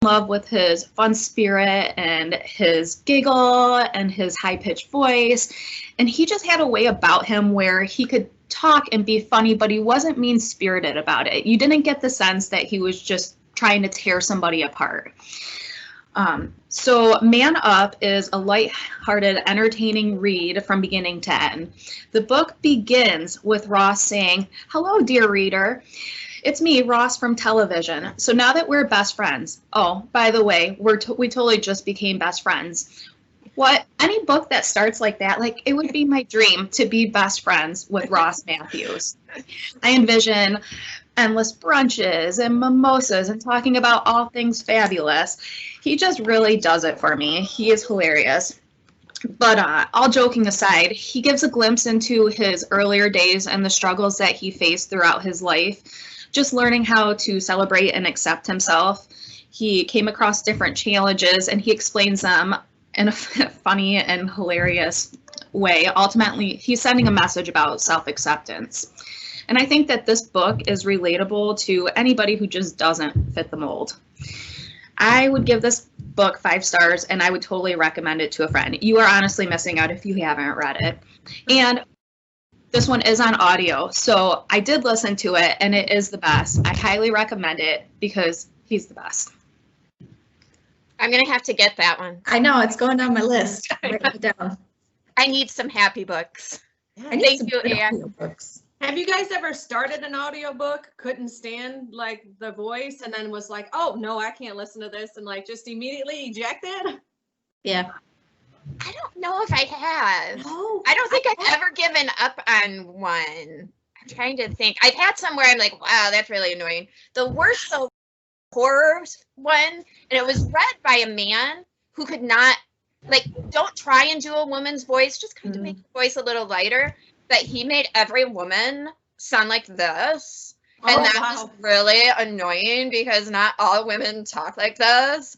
Love with his fun spirit and his giggle and his high-pitched voice, and he just had a way about him where he could talk and be funny, but he wasn't mean-spirited about it. You didn't get the sense that he was just trying to tear somebody apart. So Man Up is a light-hearted, entertaining read from beginning to end. The book begins with Ross saying, "Hello, dear reader. It's me, Ross from television. So now that we're best friends." Oh, by the way, we totally just became best friends. What? Any book that starts like that, like it would be my dream to be best friends with Ross Matthews. I envision endless brunches and mimosas and talking about all things fabulous. He just really does it for me. He is hilarious. But all joking aside, he gives a glimpse into his earlier days and the struggles that he faced throughout his life, just learning how to celebrate and accept himself. He came across different challenges and he explains them in a funny and hilarious way. Ultimately, he's sending a message about self-acceptance. And I think that this book is relatable to anybody who just doesn't fit the mold. I would give this book 5 stars, and I would totally recommend it to a friend. You are honestly missing out if you haven't read it. And this one is on audio, so I did listen to it, and it is the best. I highly recommend it because he's the best. I'm going to have to get that one. I know, it's going down my list. Write it down. I need some happy books. I need Thank some you, good Anne. audiobooks. Have you guys ever started an audiobook, couldn't stand like the voice, and then was like, oh no, I can't listen to this, and like just immediately ejected? Yeah. I don't know if I have. No. I don't think I've ever given up on one. I'm trying to think. I've had some where I'm like, wow, that's really annoying. The worst, the horror one, and it was read by a man who could not, like, don't try and do a woman's voice, just kind of make your voice a little lighter. But he made every woman sound like this. And that was really annoying because not all women talk like this.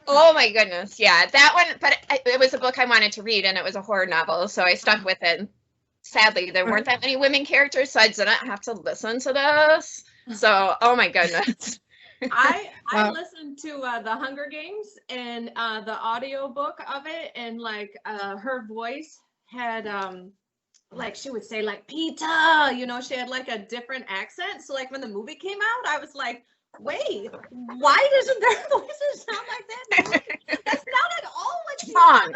Oh my goodness. Yeah, that one, but it was a book I wanted to read and it was a horror novel, so I stuck with it. Sadly, there weren't that many women characters, so I didn't have to listen to this. So, oh my goodness. I listened to the Hunger Games and the audio book of it, and like her voice had like she would say like Peter, you know, she had like a different accent. So like when the movie came out, I was like, wait, why doesn't their voices sound like that? That's not at all like Wrong.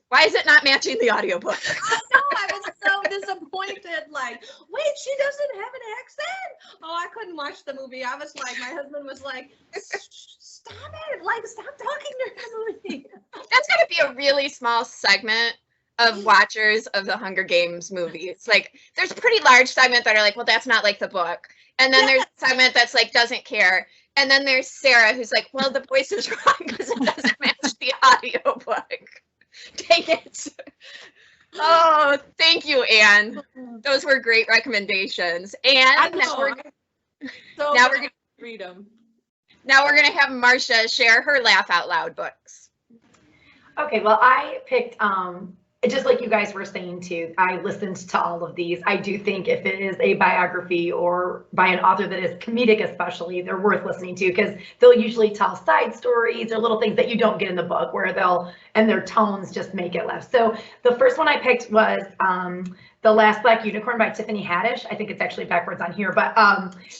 Why is it not matching the audiobook? I know, I was so disappointed. Like, wait, she doesn't have an accent? Oh, I couldn't watch the movie. I was like, my husband was like, stop it, like stop talking during the movie. That's going to be a really small segment of watchers of the Hunger Games movies. Like, there's a pretty large segment that are like, well, that's not like the book. And then there's a segment that's like, doesn't care. And then there's Sarah who's like, well, the voice is wrong because it doesn't match the audiobook. Dang it. Oh, thank you, Anne. Those were great recommendations. And now we're going to read them. Now we're going to have Marsha share her laugh out loud books. Okay, well, I picked just like you guys were saying too, I listened to all of these. I do think if it is a biography or by an author that is comedic especially, they're worth listening to because they'll usually tell side stories or little things that you don't get in the book where and their tones just make it laugh. So the first one I picked was The Last Black Unicorn by Tiffany Haddish. I think it's actually backwards on here, but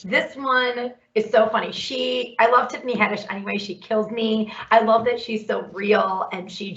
this one is so funny. I love Tiffany Haddish anyway. She kills me. I love that she's so real and she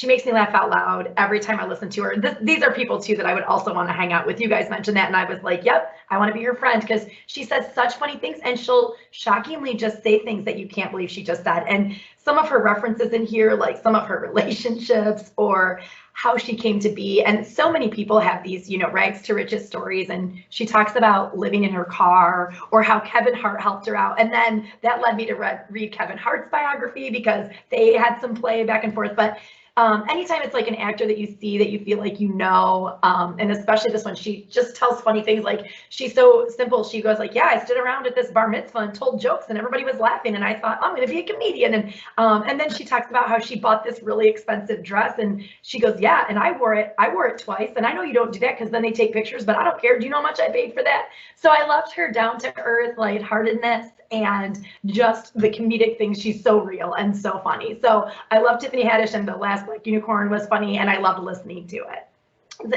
makes me laugh out loud every time I listen to her. These are people too that I would also want to hang out with. You guys mentioned that and I was like, yep, I want to be your friend because she says such funny things and she'll shockingly just say things that you can't believe she just said. And some of her references in here, like some of her relationships or how she came to be. And so many people have these, rags to riches stories. And she talks about living in her car or how Kevin Hart helped her out. And then that led me to read Kevin Hart's biography because they had some play back and forth. But anytime it's like an actor that you see that you feel like and especially this one, she just tells funny things. Like she's so simple. She goes like, yeah, I stood around at this bar mitzvah and told jokes and everybody was laughing. And I thought, I'm going to be a comedian. And then she talks about how she bought this really expensive dress and she goes, yeah, and I wore it twice. And I know you don't do that because then they take pictures, but I don't care. Do you know how much I paid for that? So I loved her down to earth, lightheartedness and just the comedic things. She's so real and so funny. So I love Tiffany Haddish and The Last Black Unicorn was funny and I loved listening to it.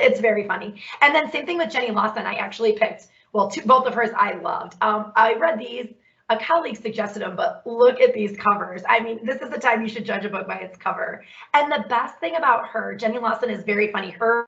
It's very funny. And then same thing with Jenny Lawson. I actually picked, both of hers I loved. I read these, a colleague suggested them, but look at these covers. I mean, this is the time you should judge a book by its cover. And the best thing about her, Jenny Lawson is very funny. Her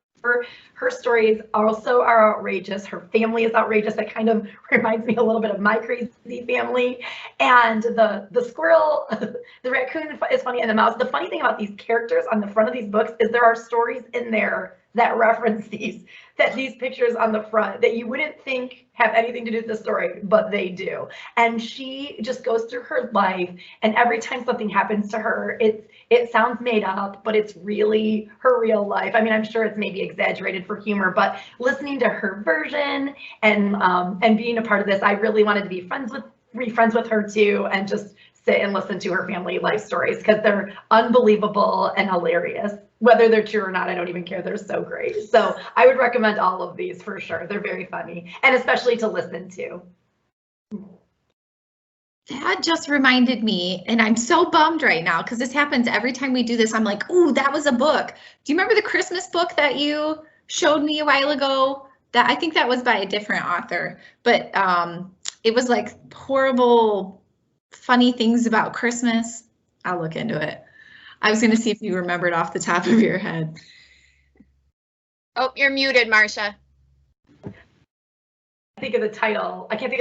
stories also are outrageous. Her family is outrageous. It kind of reminds me a little bit of my crazy family. And the squirrel, the raccoon is funny, and the mouse. The funny thing about these characters on the front of these books is there are stories in there that reference these pictures on the front that you wouldn't think have anything to do with the story, but they do. And she just goes through her life, and every time something happens to her, it sounds made up, but it's really her real life. I mean, I'm sure it's maybe exaggerated for humor, but listening to her version and being a part of this, I really wanted to be friends with her too, and just sit and listen to her family life stories, because they're unbelievable and hilarious. Whether they're true or not, I don't even care. They're so great. So I would recommend all of these for sure. They're very funny, and especially to listen to. That just reminded me, and I'm so bummed right now because this happens every time we do this. I'm like, ooh, that was a book. Do you remember the Christmas book that you showed me a while ago? That I think that was by a different author, but it was like horrible, funny things about Christmas. I'll look into it. I was going to see if you remembered off the top of your head. Oh, you're muted, Marsha. I can't think of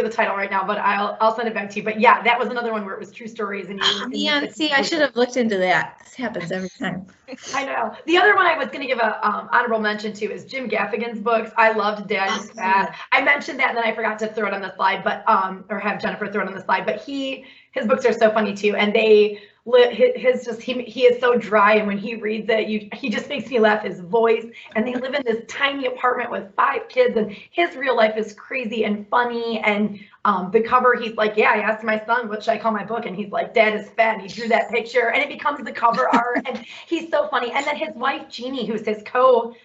the title right now, but I'll send it back to you. But yeah, that was another one where it was true stories. And yeah, see, I should have looked into that. This happens every time. I know. The other one I was going to give a honorable mention to is Jim Gaffigan's books. I loved Dad is Fat. I mentioned that, and then I forgot to throw it on the slide, but or have Jennifer throw it on the slide. But his books are so funny too, and he is so dry, and when he reads it, he just makes me laugh. His voice, and they live in this tiny apartment with 5 kids, and his real life is crazy and funny. And the cover, he's like, yeah, I asked my son, what should I call my book? And he's like, Dad is Fat, and he drew that picture, and it becomes the cover art. And he's so funny. And then his wife Jeannie, who's his co-writer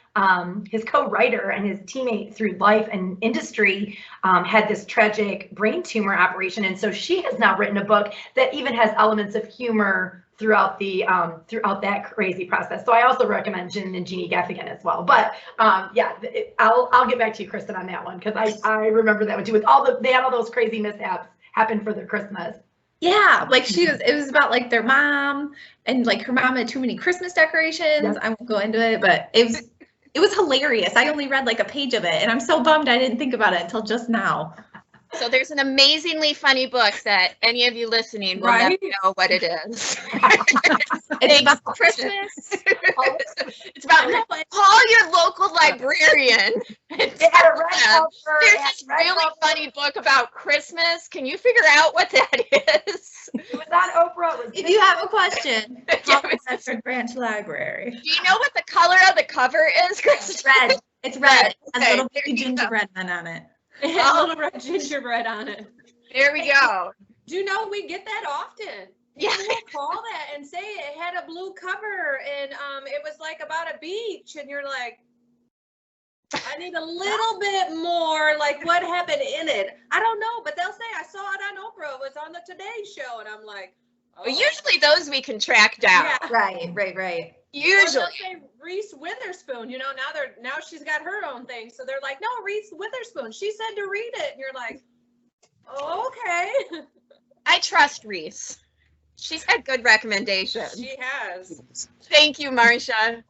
and his teammate through life and industry, had this tragic brain tumor operation, and so she has now written a book that even has elements of humor throughout that crazy process. So I also recommend Jim and Jeannie Gaffigan as well. But yeah, I'll get back to you, Kristin, on that one, because I remember that one too. With they had all those crazy mishaps happen for their Christmas. Yeah, like it was about like their mom, and like her mom had too many Christmas decorations. Yep. I won't go into it, but it was hilarious. I only read like a page of it, and I'm so bummed I didn't think about it until just now. So there's an amazingly funny book that any of you listening will never know what it is. It's about Christmas. It's about call your local librarian. It had a red cover. There's this really funny book about Christmas. Can you figure out what that is? It was on Oprah. If you have a question, call the Bedford Branch Library. Do you know what the color of the cover is, Kristin? It's red. It's red. It has a little baby gingerbread man on it. It had a little red gingerbread on it. There we go. Do you know we get that often? Yeah. People call that and say it had a blue cover, and it was like about a beach, and you're like, I need a little bit more, like what happened in it. I don't know, but they'll say I saw it on Oprah. It was on the Today Show, and I'm like, oh. Well, usually those we can track down. Yeah. Right. Usually. Say Reese Witherspoon, now she's got her own thing. So they're like, no, Reese Witherspoon. She said to read it. And you're like, oh, okay. I trust Reese. She's had good recommendations. She has. Thank you, Marsha.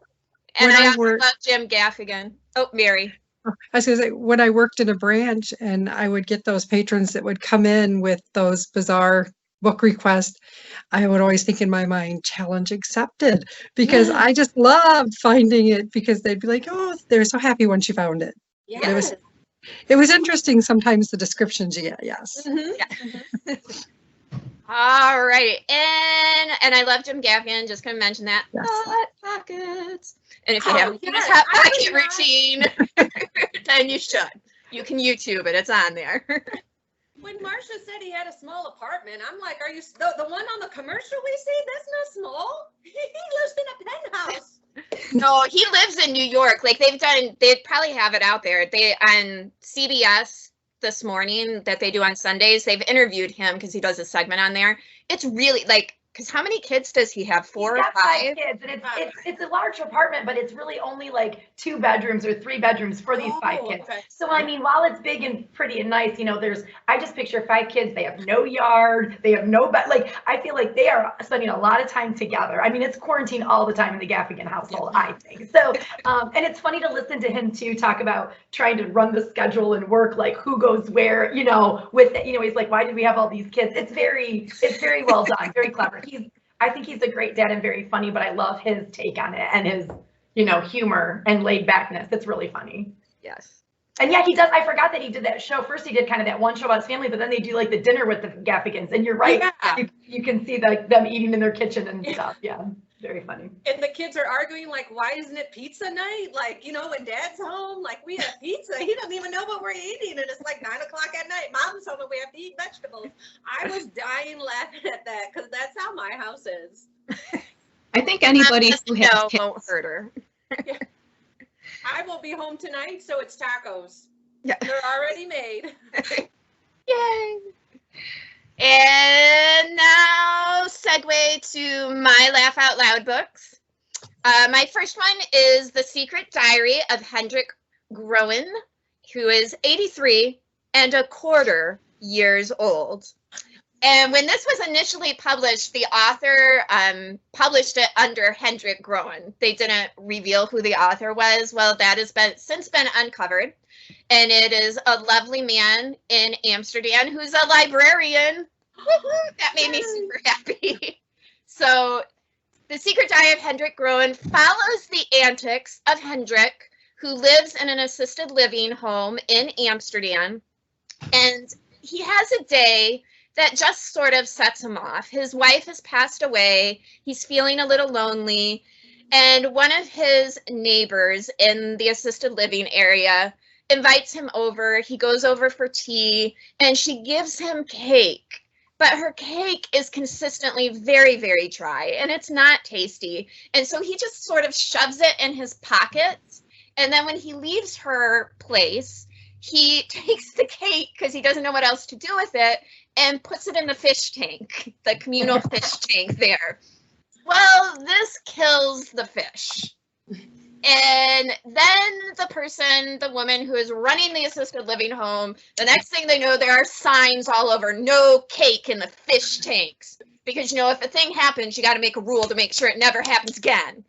And I also love Jim Gaffigan. Oh, Mary. I was going to say, when I worked in a branch and I would get those patrons that would come in with those bizarre book requests, I would always think in my mind, challenge accepted, because I just loved finding it, because they'd be like, oh, they're so happy when she found it. Yeah. It was interesting sometimes, the descriptions you get. Yes. Mm-hmm. Yeah. All right. And I love Jim Gaffigan. Just going to mention that. Yes. Hot Pockets. And if you haven't seen his Hot Pocket routine, then you should. You can YouTube it. It's on there. When Marsha said he had a small apartment, I'm like, are you the one on the commercial we see? That's not small. He lives in a penthouse. No, he lives in New York. Like they probably have it out there. They on CBS this morning that they do on Sundays, they've interviewed him because he does a segment on there. It's really like, because how many kids does he have? 4 or 5? 5 kids, and it's a large apartment, but it's really only like 2 bedrooms or 3 bedrooms for these 5 kids. Okay. So I mean, while it's big and pretty and nice, I just picture 5 kids. They have no yard, they have no bed. Like, I feel like they are spending a lot of time together. I mean, it's quarantine all the time in the Gaffigan household, I think. So, and it's funny to listen to him too talk about trying to run the schedule and work, like who goes where, with he's like, why did we have all these kids? It's very well done, very clever. I think he's a great dad and very funny, but I love his take on it and humor and laid backness. It's really funny. Yes. And yeah, he does. I forgot that he did that show. First, he did kind of that one show about his family, but then they do like the dinner with the Gaffigans. And you're right. Yeah. You can see them eating in their kitchen and stuff. Yeah, very funny. And the kids are arguing, like, why isn't it pizza night? Like, when dad's home, like, we have pizza. He doesn't even know what we're eating. And it's like 9 o'clock at night. Mom's home and we have to eat vegetables. I was dying laughing at that because that's how my house is. I think anybody who has kids won't hurt her. Yeah. I won't be home tonight, so it's tacos. Yeah. They're already made. Yay. And now segue to my Laugh Out Loud books. My first one is The Secret Diary of Hendrick Groen, who is 83 and a quarter years old. And when this was initially published, the author published it under Hendrick Groen. They didn't reveal who the author was. Well, that has since been uncovered. And it is a lovely man in Amsterdam who's a librarian. Woo-hoo! That made me super happy. So The Secret Diary of Hendrick Groen follows the antics of Hendrick, who lives in an assisted living home in Amsterdam. And he has a day that just sort of sets him off. His wife has passed away. He's feeling a little lonely. And one of his neighbors in the assisted living area invites him over. He goes over for tea and she gives him cake. But her cake is consistently very, very dry and it's not tasty. And so he just sort of shoves it in his pockets. And then when he leaves her place, he takes the cake because he doesn't know what else to do with it and puts it in the fish tank, the communal fish tank there. Well, this kills the fish. And then the woman who is running the assisted living home, the next thing they know, there are signs all over, no cake in the fish tanks. Because, if a thing happens, you got to make a rule to make sure it never happens again.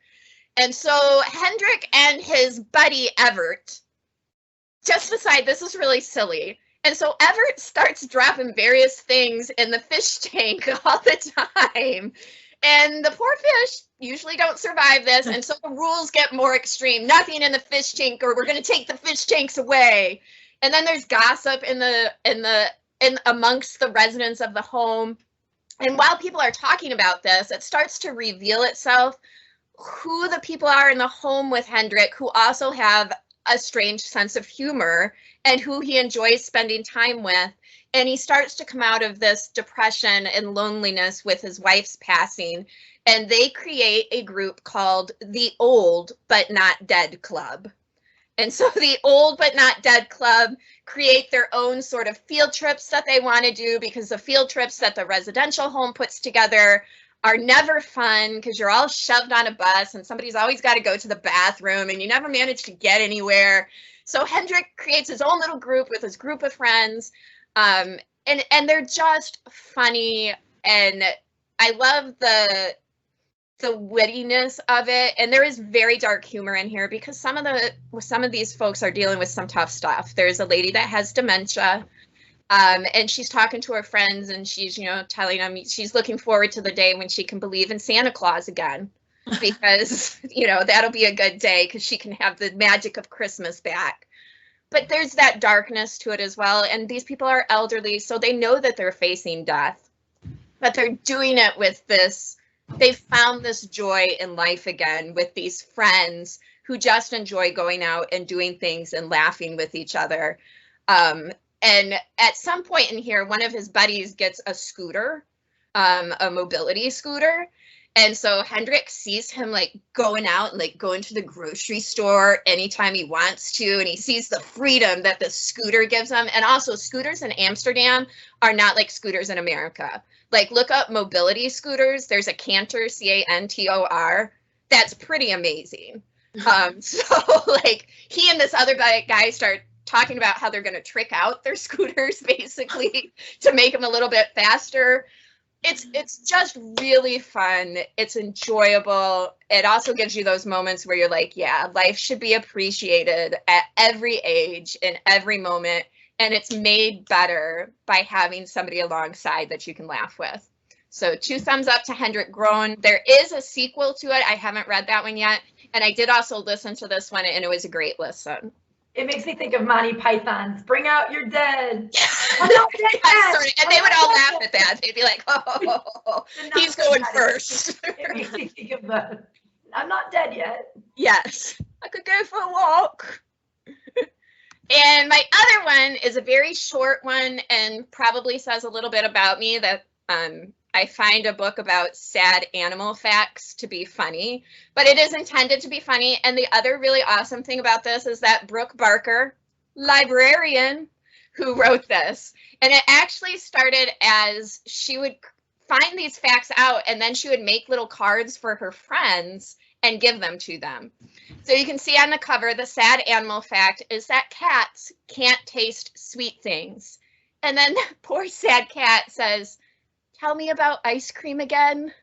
And so Hendrick and his buddy Everett just decide this is really silly. And so Everett starts dropping various things in the fish tank all the time. And the poor fish usually don't survive this. And so the rules get more extreme. Nothing in the fish tank, or we're going to take the fish tanks away. And then there's gossip in amongst the residents of the home. And while people are talking about this, it starts to reveal itself who the people are in the home with Hendrick, who also have a strange sense of humor and who he enjoys spending time with. And he starts to come out of this depression and loneliness with his wife's passing. And they create a group called the Old But Not Dead Club. And so the Old But Not Dead Club create their own sort of field trips that they want to do, because the field trips that the residential home puts together are never fun because you're all shoved on a bus and somebody's always got to go to the bathroom and you never manage to get anywhere. So Hendrick creates his own little group with his group of friends. And they're just funny. And I love the wittiness of it. And there is very dark humor in here because some of these folks are dealing with some tough stuff. There's a lady that has dementia. And she's talking to her friends and she's, telling them she's looking forward to the day when she can believe in Santa Claus again, because, that'll be a good day because she can have the magic of Christmas back. But there's that darkness to it as well. And these people are elderly, so they know that they're facing death, but they're doing it with this. They've found this joy in life again with these friends who just enjoy going out and doing things and laughing with each other. And at some point in here, one of his buddies gets a scooter, a mobility scooter. And so Hendrick sees him going out and going to the grocery store anytime he wants to. And he sees the freedom that the scooter gives him. And also scooters in Amsterdam are not like scooters in America. Look up mobility scooters. There's a Cantor, C-A-N-T-O-R. That's pretty amazing. So he and this other guy start talking about how they're going to trick out their scooters basically to make them a little bit faster. It's just really fun. It's enjoyable. It also gives you those moments where you're like, yeah, life should be appreciated at every age in every moment. And it's made better by having somebody alongside that you can laugh with. So 2 thumbs up to Hendrick Groen. There is a sequel to it. I haven't read that one yet. And I did also listen to this one, and it was a great listen. It makes me think of Monty Python's "Bring Out Your Dead." And they would all laugh at that. They'd be like, "Oh, he's going first." It makes me think of the "I'm not dead yet." Yes, I could go for a walk. And my other one is a very short one, and probably says a little bit about me, that I find a book about sad animal facts to be funny, but it is intended to be funny. And the other really awesome thing about this is that Brooke Barker, librarian, who wrote this, and it actually started as she would find these facts out, and then she would make little cards for her friends and give them to them. So you can see on the cover, the sad animal fact is that cats can't taste sweet things. And then the poor sad cat says, "Tell me about ice cream again."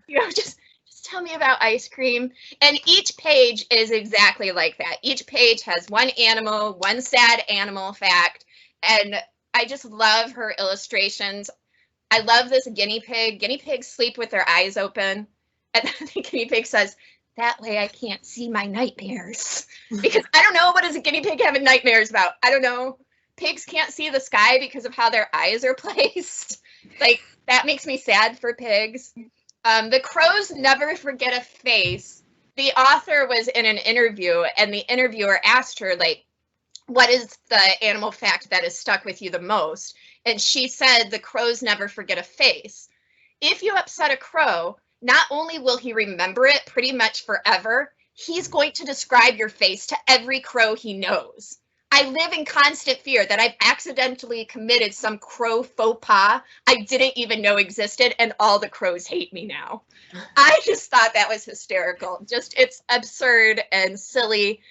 You know, just tell me about ice cream. And each page is exactly like that. Each page has one animal, one sad animal fact. And I just love her illustrations. I love this guinea pig. Guinea pigs sleep with their eyes open. And the guinea pig says, "That way I can't see my nightmares." Because I don't know, what does a guinea pig having nightmares about? I don't know. Pigs can't see the sky because of how their eyes are placed. Like, that makes me sad for pigs. The crows never forget a face. The author was in an interview, and the interviewer asked her, like, what is the animal fact that has stuck with you the most? And she said, the crows never forget a face. If you upset a crow, not only will he remember it pretty much forever, he's going to describe your face to every crow he knows. I live in constant fear that I've accidentally committed some crow faux pas I didn't even know existed, and all the crows hate me now. I just thought that was hysterical. It's absurd and silly,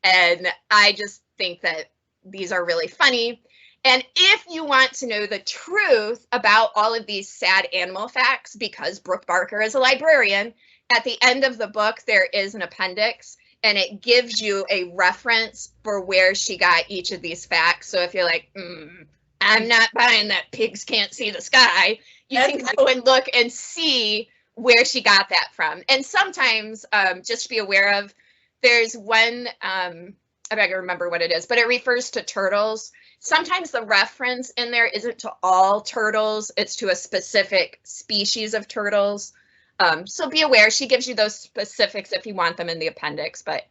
and I just think that these are really funny. And if you want to know the truth about all of these sad animal facts, because Brooke Barker is a librarian, at the end of the book there is an appendix, and it gives you a reference for where she got each of these facts. So if you're like, I'm not buying that pigs can't see the sky, you can go and look and see where she got that from. And sometimes, just to be aware of, there's one, I gotta remember what it is, but it refers to turtles. Sometimes the reference in there isn't to all turtles, it's to a specific species of turtles. So be aware, she gives you those specifics if you want them in the appendix. But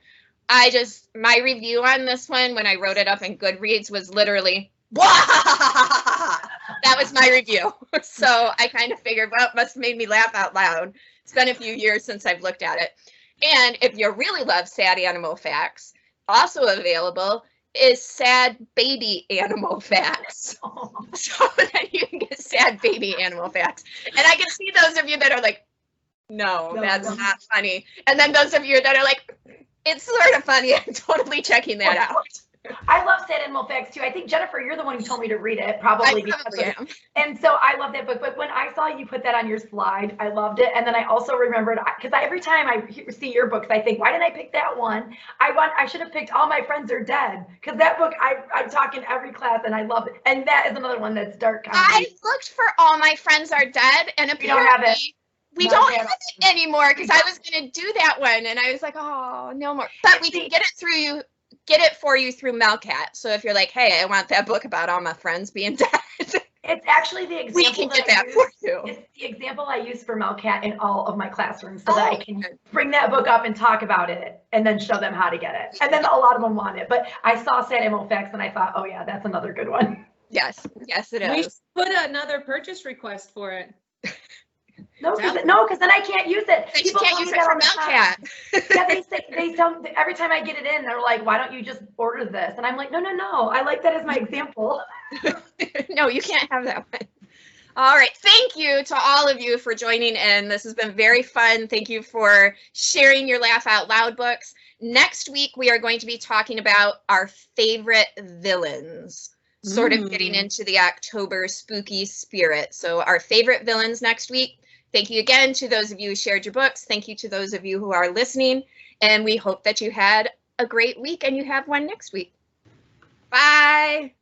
my review on this one, when I wrote it up in Goodreads, was literally, "Wah!" That was my review. So I kind of figured, well, it must have made me laugh out loud. It's been a few years since I've looked at it. And if you really love sad animal facts, also available is sad baby animal facts. So then you can get sad baby animal facts. And I can see those of you that are like, no, that's not funny. And then those of you that are like, it's sort of funny, I'm totally checking that out. I love sad animal facts too. I think, Jennifer, you're the one who told me to read it, probably. And so I love that book. But when I saw you put that on your slide, I loved it. And then I also remembered, because every time I see your books, I think, why didn't I pick that one? I should have picked All My Friends Are Dead, because that book I talk in every class, and I love it. And that is another one that's dark comedy. I looked for All My Friends Are Dead, and apparently, we don't have it. We don't have it anymore, because I was going to do that one, and I was like, oh, no more. But we can get it for you through Melcat. So if you're like, hey, I want that book about all my friends being dead, it's actually the example we can get that for you. It's the example I use for Melcat in all of my classrooms, so that I can bring that book up and talk about it, and then show them how to get it. And then a lot of them want it. But I saw sad animal facts, and I thought, oh yeah, that's another good one. Yes, it is. We should put another purchase request for it. No, because then I can't use it. People can't use it for Melcat. Yeah, they tell every time I get it in, they're like, "Why don't you just order this?" And I'm like, "No. I like that as my example." No, you can't have that one. All right, thank you to all of you for joining in. This has been very fun. Thank you for sharing your Laugh Out Loud books. Next week, we are going to be talking about our favorite villains. Sort of getting into the October spooky spirit. So our favorite villains next week. Thank you again to those of you who shared your books. Thank you to those of you who are listening. And we hope that you had a great week and you have one next week. Bye.